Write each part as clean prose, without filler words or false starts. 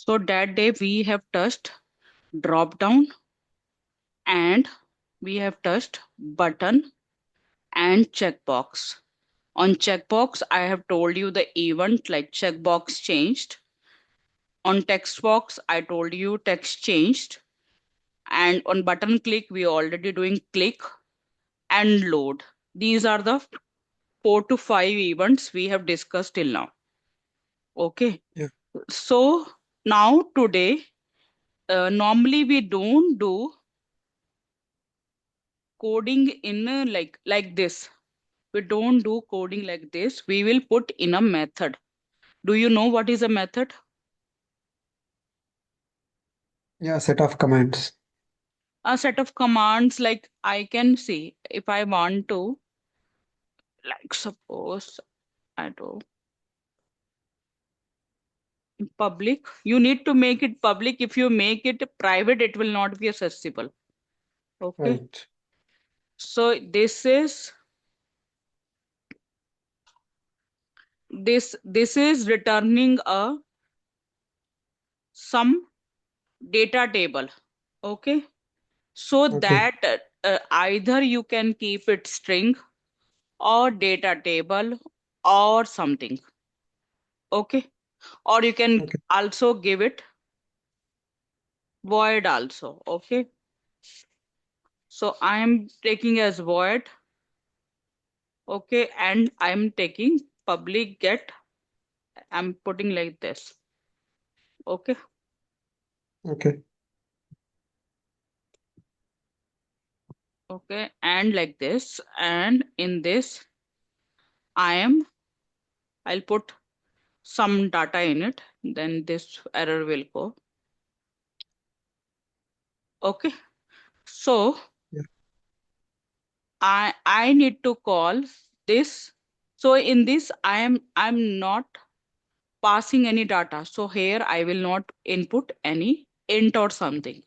So that day we have touched drop down and we have touched button and checkbox. On checkbox, I have told you the event like checkbox changed. On text box, I told you text changed. And on button click, we are already doing click and load. These are the 4 to 5 events we have discussed till now. Okay. Yeah. So now today, normally we don't do coding in like this. We don't do coding like this. We will put in a method. Do you know what is a method? Yeah, set of commands. A set of commands like I can see if I want to, like suppose I do public. You need to make it public. If you make it private, it will not be accessible. Okay. Right. So this is returning a some data table. Okay. So Okay. that either you can keep it string or data table or something. Okay. Or you can Okay. also give it void also. Okay. So I am taking as void. Okay. And I'm taking public get. I'm putting like this. Okay. Okay. Okay. And like this. And in this, I'll put some data in it. Then this error will go. Okay. So Yeah. I need to call this. So in this, I'm not passing any data. So here I will not input any int or something.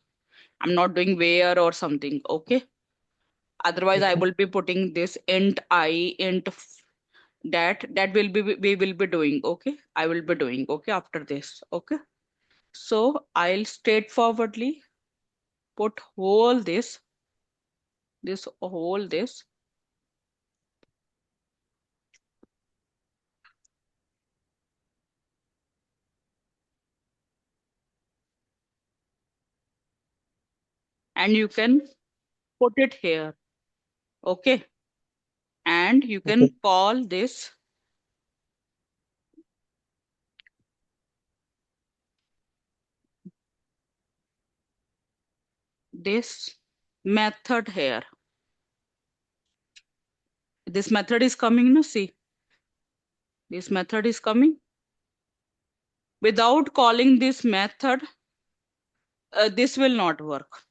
I'm not doing where or something. Okay. Otherwise, I Okay. will be putting this int I, that will be we will be doing. Okay. I will be doing. Okay. After this. Okay. So I'll straightforwardly put whole this whole this, and you can put it here. Okay. And you Okay. can call this method here. This method is coming, no? See, this method is coming. Without calling this method, this will not work.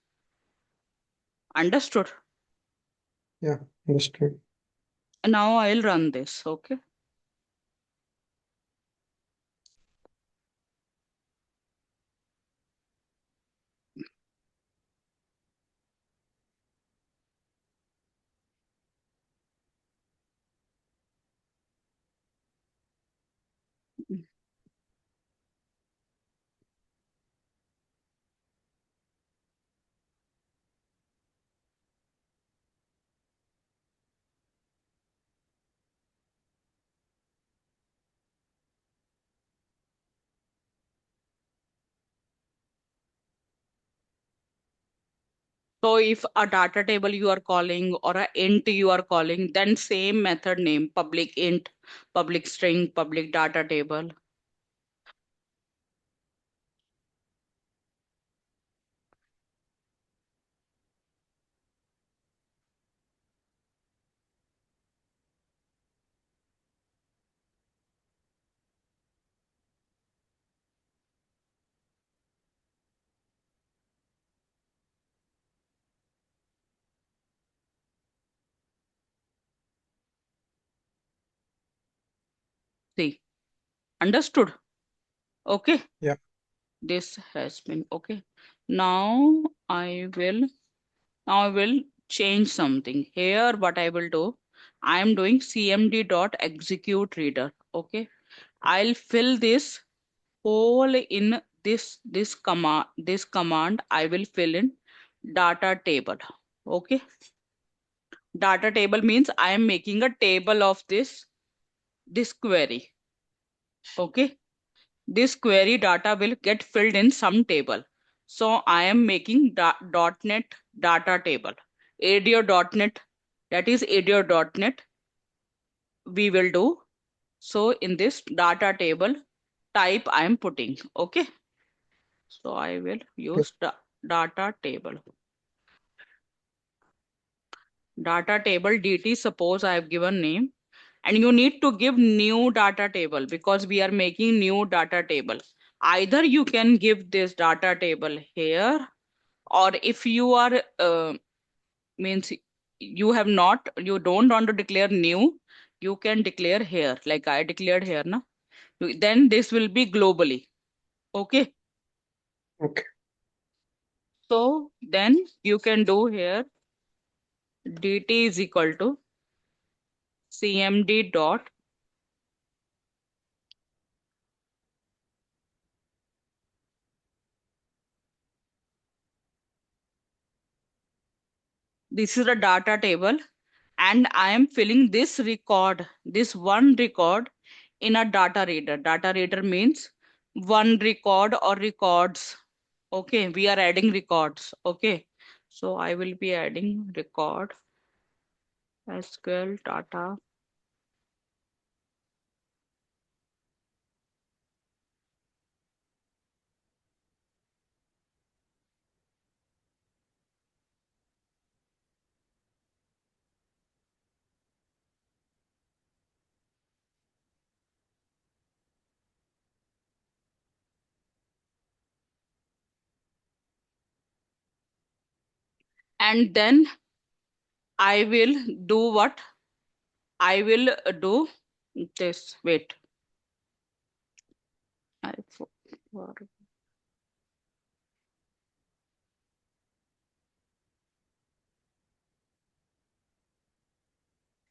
Understood? Yeah. Understood. Now I'll run this. Okay. So if a data table you are calling or a int you are calling, then same method name, public int, public string, public data table. See, understood? Okay. Yeah. This has been okay. Now I will change something. Here what I will do, I am doing cmd dot execute reader. Okay. I'll fill this hole in this command I will fill in data table. Okay, data table means I am making a table of this query. Okay, this query data will get filled in some table. So I am making .NET data table. ADO.NET, that is ADO.NET we will do. So in this data table type I am putting. Okay, so I will Okay. use data table. Data table dt, suppose I have given name, and you need to give new data table because we are making new data table. Either you can give this data table here, or if you are means you don't want to declare new, you can declare here like I declared here na. Then this will be globally. Okay, Okay. so then you can do here dt is equal to cmd dot, this is a data table, and I am filling this record, this one record in a data reader. Data reader means one record or records. Okay, we are adding records. Okay, so I will be adding record SQL data, and then I will do what? I will do this. Wait, I for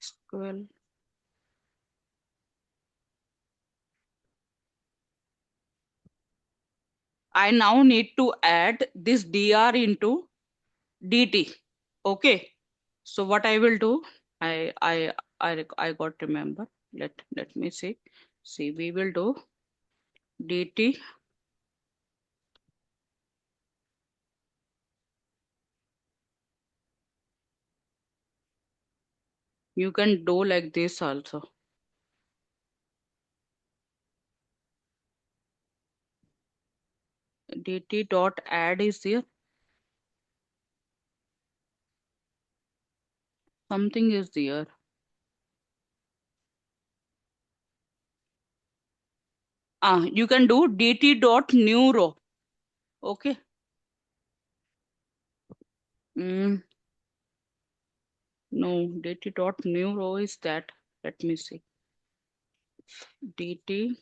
SQL. I now need to add this dr into dt. Okay, so what I will do, I got remember. Let me see. See, we will do dt. You can do like this also. Dt dot add is there. Something is there. You can do dt dot new row. Okay. Mm, no, dt dot new row is that. Let me see. dt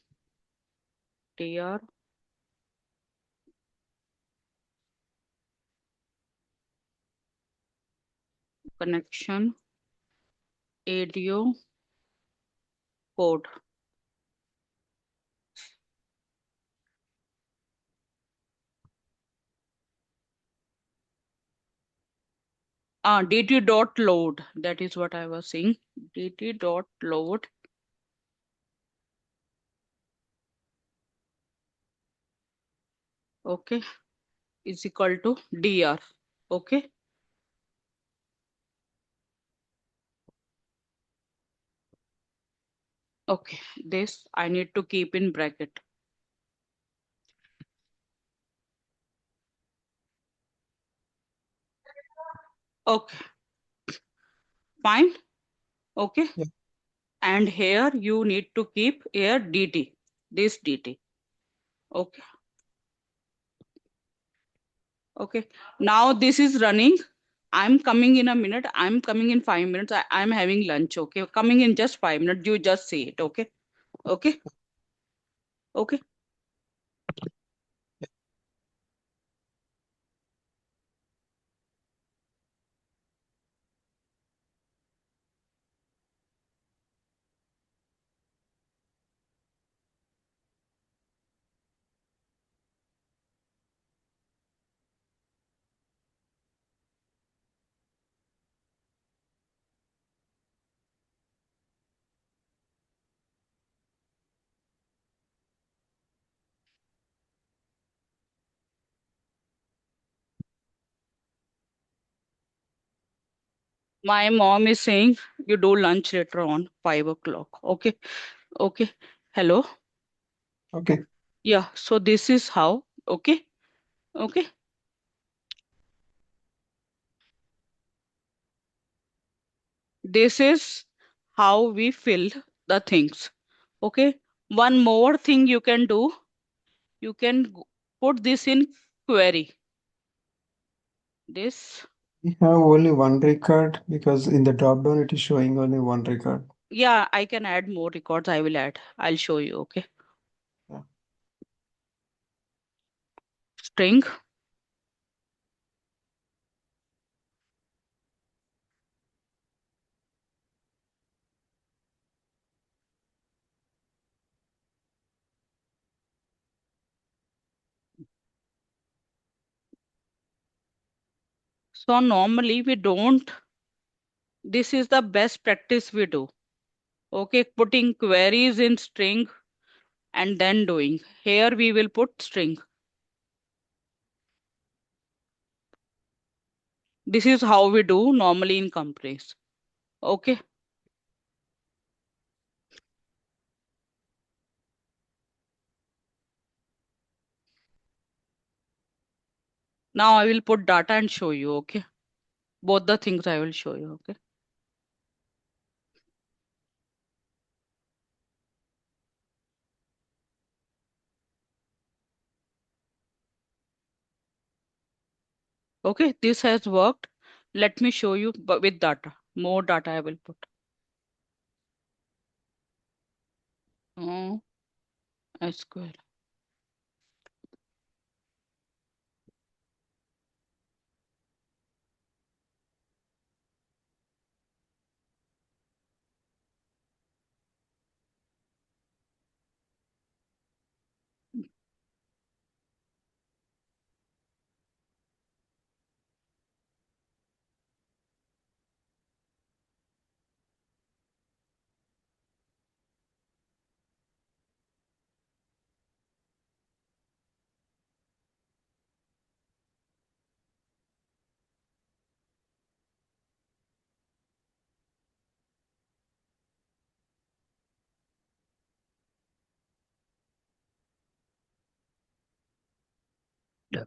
tr connection ADO code. dt dot load. That is what I was saying. dt dot load. Okay, is equal to dr. Okay. Okay, this I need to keep in bracket. Okay, fine. Okay, Yeah. and here you need to keep here dt, this dt. Okay, okay. Now this is running. I'm coming in a minute. I'm coming in 5 minutes. I'm having lunch. Okay, coming in just 5 minutes. You just see it. Okay, okay, okay. My mom is saying you do lunch later on 5 o'clock. Okay. Okay. Hello. Okay. Yeah. So this is how. Okay. Okay. This is how we fill the things. Okay. One more thing you can do. You can put this in query. This. We have only one record because in the drop down it is showing only one record. Yeah, I can add more records. I will add. I'll show you. Okay. Yeah. String. So normally we don't. This is the best practice we do. Okay, putting queries in string and then doing. Here we will put string. This is how we do normally in companies. Okay, now I will put data and show you. Okay, both the things I will show you. Okay, okay, this has worked. Let me show you with data. More data I will put. Oh, SQL. Yeah.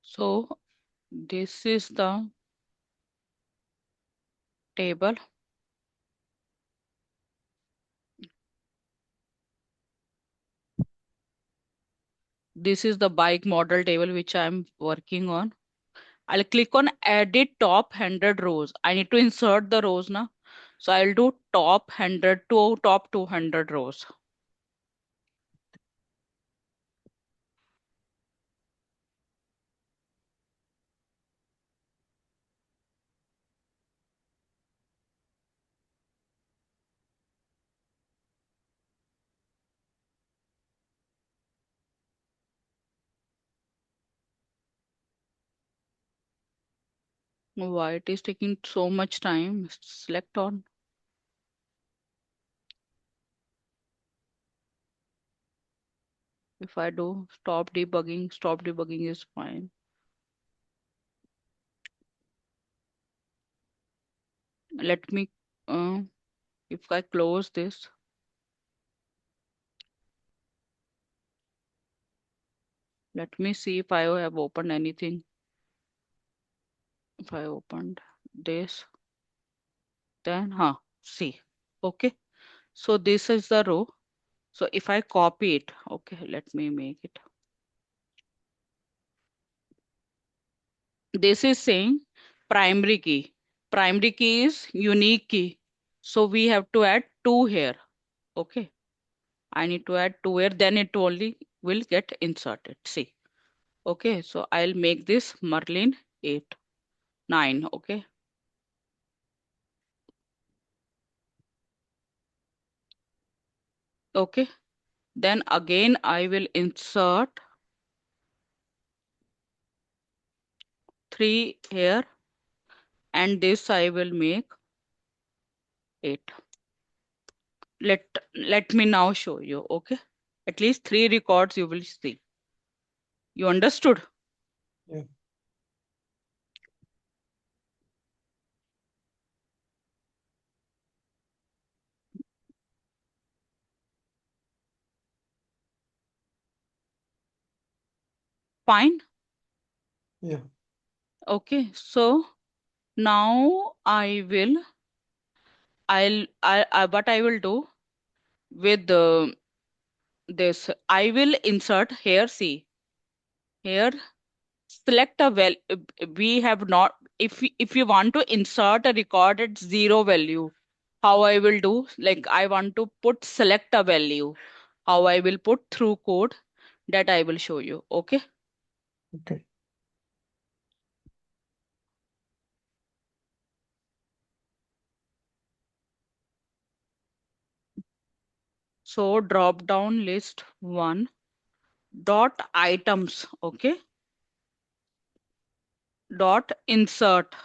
So this is the table. This is the bike model table which I'm working on. I'll click on edit top 100 rows. I need to insert the rows now. So I'll do top 100 to top 200 rows. Why it is taking so much time? Select on. If I do stop debugging is fine. Let me, uh, if I close this, let me see if I have opened anything. If I opened this, then, see. Okay. So this is the row. So if I copy it, okay, let me make it. This is saying primary key. Primary key is unique key. So we have to add two here. Okay. I need to add two here, then it only will get inserted. See. Okay. So I'll make this Merlin 8, 9. Okay. Okay. Then again, I will insert 3 here, and this I will make 8. Let me now show you, okay? At least 3 records you will see. You understood? Yeah. Fine. Yeah. Okay, so now what I will do with this, I will insert here, see, here, select a we have not, if you want to insert a record at 0 value, how I will do, like I want to put select a value, how I will put through code, that I will show you, okay? Okay. So drop down list 1 dot items, okay, dot insert,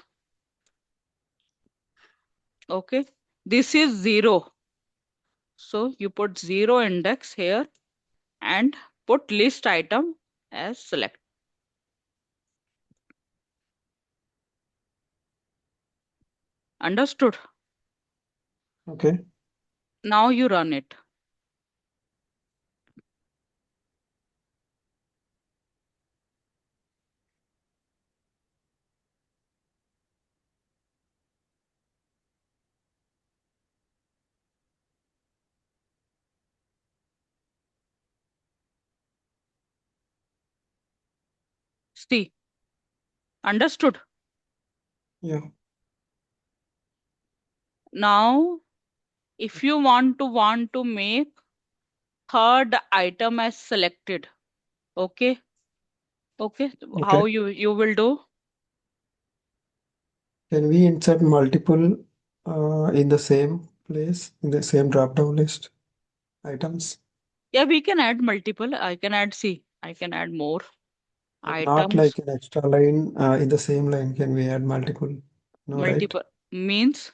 okay, this is 0, so you put 0 index here and put list item as select. Understood? Okay. Now you run it. See, understood? Yeah. Now, if you want to make third item as selected, okay, okay, how Okay. you will do? Can we insert multiple in the same place, in the same drop-down list items? Yeah, we can add multiple. I can add, see, I can add more But not items. like an extra line in the same line. Can we add multiple? No, right? Multiple means,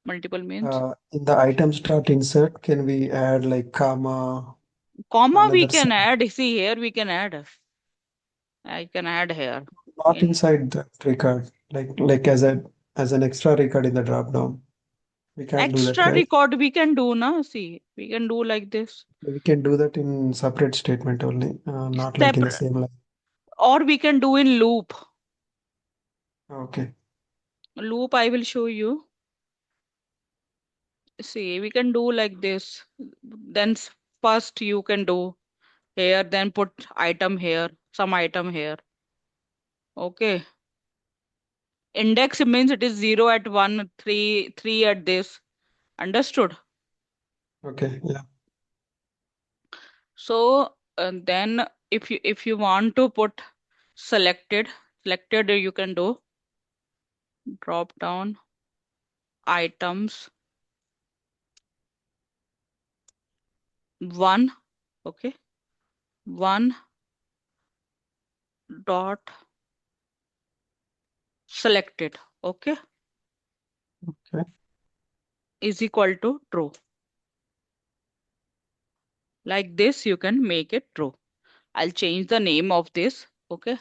multiple means. In the items dot insert, can we add like comma, Comma we another can sign? add. See here we can add. I can add here. Not In inside the record, like as an extra record in the drop down. We can't do that, extra right? record we can do now. See, we can do like this. We can do that in separate statement only, not like in the Separate, same line. or we can do in loop. Okay. Loop I will show you. See, we can do like this. Then first you can do here, then put item here, some item here. Okay. Index means it is 0 at 1, 3, 3 at this. Understood? Okay. Yeah. So then if you want to put selected, selected you can do drop down items 1, okay, 1 dot selected, okay, Okay. is equal to true. Like this you can make it true. I'll change the name of this, okay.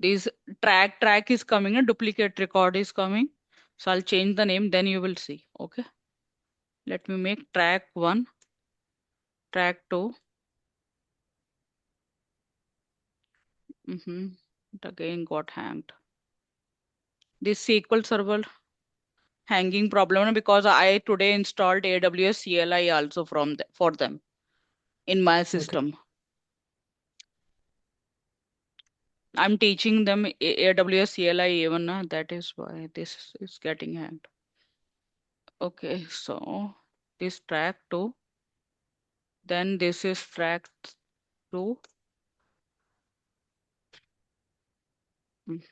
This track is coming, a duplicate record is coming, so I'll change the name, then you will see, okay. Let me make track 1, track 2. It again got hanged. This SQL Server hanging problem, no, because I today installed AWS CLI also for them in my Okay. system. I'm teaching them AWS CLI even, that is why this is getting hanged. Okay, so this track 2, then this is track 2. Mm.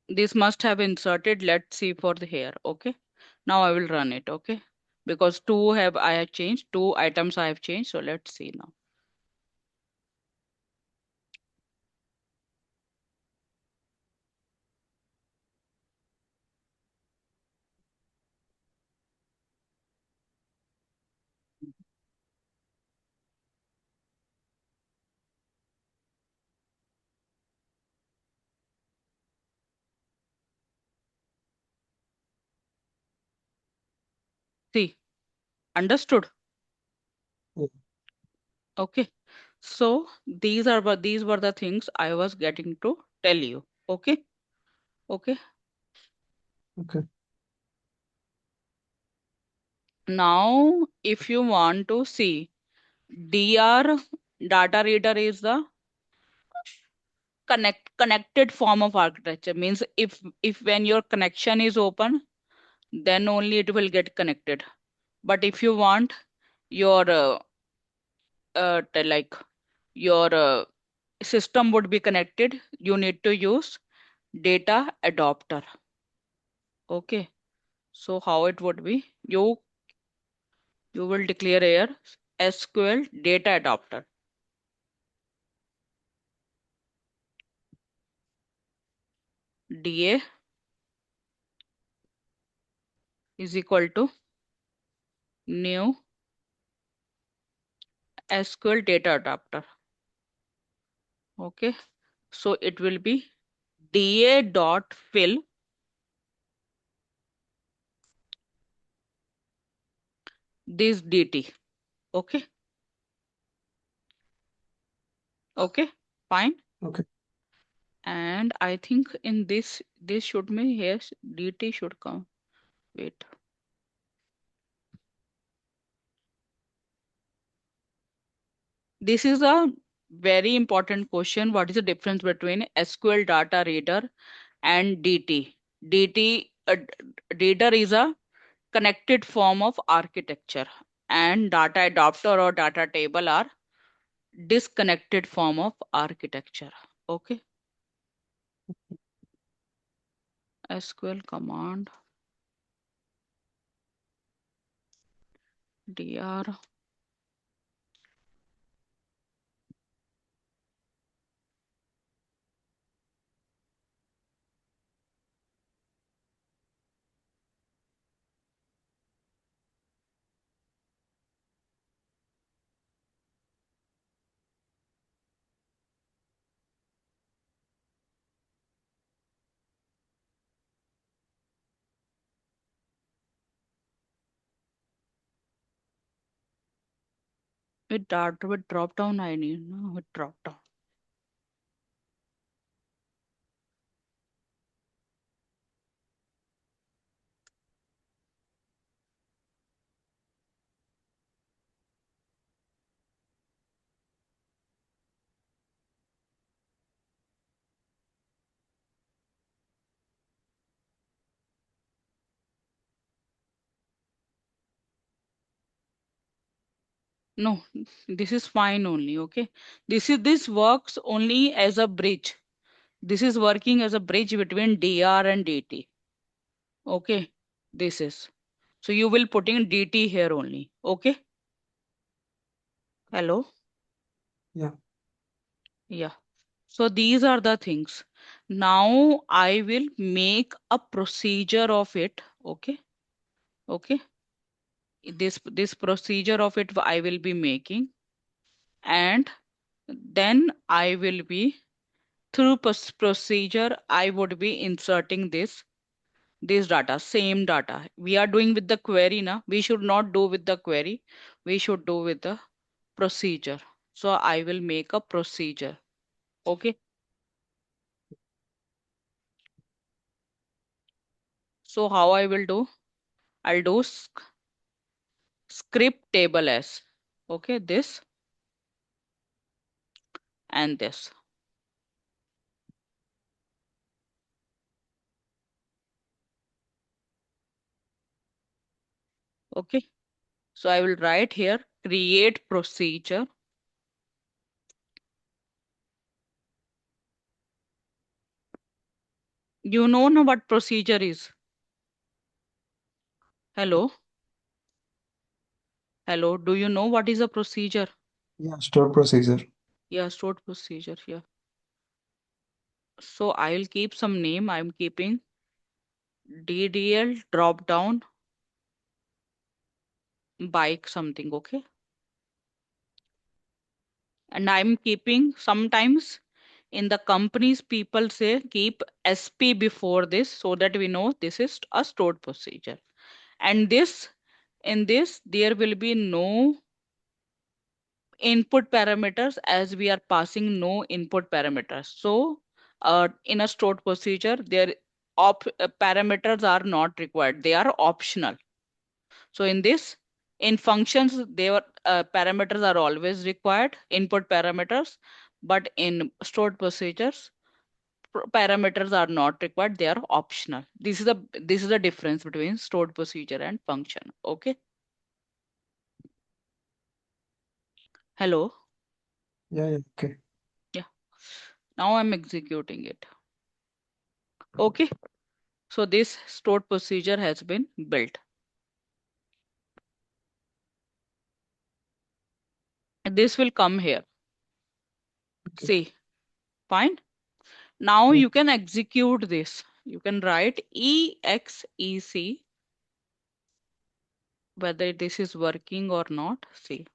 This must have inserted, let's see for the here, okay. Now I will run it, okay, because I have changed, 2 items I have changed, so let's see now. See, understood? Yeah. Okay. So these were the things I was getting to tell you. Okay. Okay. Okay. Now, if you want to see DR data reader is the connected form of architecture. Means if when your connection is open, then only it will get connected. But if you want your like your system would be connected, you need to use data adapter. Okay. So how it would be? You will declare here SQL data adapter. DA is equal to new SQL data adapter. Okay. So it will be DA dot fill this DT. Okay. Okay. Fine. Okay. And I think in this should be, yes, DT should come. Wait. This is a very important question. What is the difference between SQL data reader and DT? DT reader is a connected form of architecture, and data adapter or data table are disconnected form of architecture. Okay. SQL command dr with data with drop down I need, no, with drop down. No, this is fine only. Okay. This works only as a bridge. This is working as a bridge between DR and DT. Okay. This is. So you will put in DT here only. Okay. Hello. Yeah. Yeah. So these are the things. Now I will make a procedure of it. Okay. Okay. This procedure of it I will be making, and then I will be through procedure I would be inserting this data, same data we are doing with the query. Now we should not do with the query, we should do with the procedure. So I will make a procedure. Okay. So how I will do? I'll do script table as. Okay, this and this. Okay. So I will write here create procedure. You know now what procedure is? Hello? Hello, do you know what is a procedure? Yeah. Store procedure. Yeah, stored procedure. Yeah. So I'll keep some name. I'm keeping DDL drop down bike something. Okay. And I'm keeping sometimes in the companies people say keep SP before this so that we know this is a stored procedure. And this In this, there will be no input parameters as we are passing no input parameters. So, in a stored procedure, parameters are not required. They are optional. So in this, in functions, parameters are always required, input parameters, but in stored procedures, parameters are not required. They are optional. This is the difference between stored procedure and function. Okay. Hello. Yeah, yeah, okay. Yeah. Now I'm executing it. Okay. So this stored procedure has been built. This will come here. Okay. See, fine. Now Yeah, you can execute this. You can write exec, whether this is working or not. See,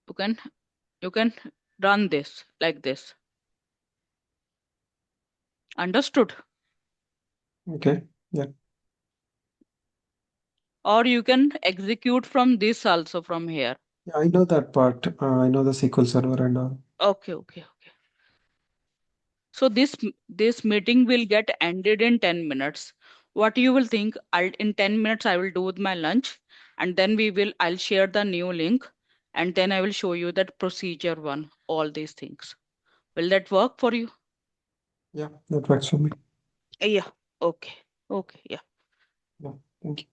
you can you can run this like this. Understood? okay. Yeah. Or you can execute from this also from here. Yeah, I know that part. I know the SQL Server and all. Okay, okay, okay. So this meeting will get ended in 10 minutes. What you will think? In 10 minutes I will do with my lunch, and then I'll share the new link, and then I will show you that procedure one, all these things. Will that work for you? Yeah, that works for me. Yeah. Okay. Okay. Yeah. Yeah, thank you.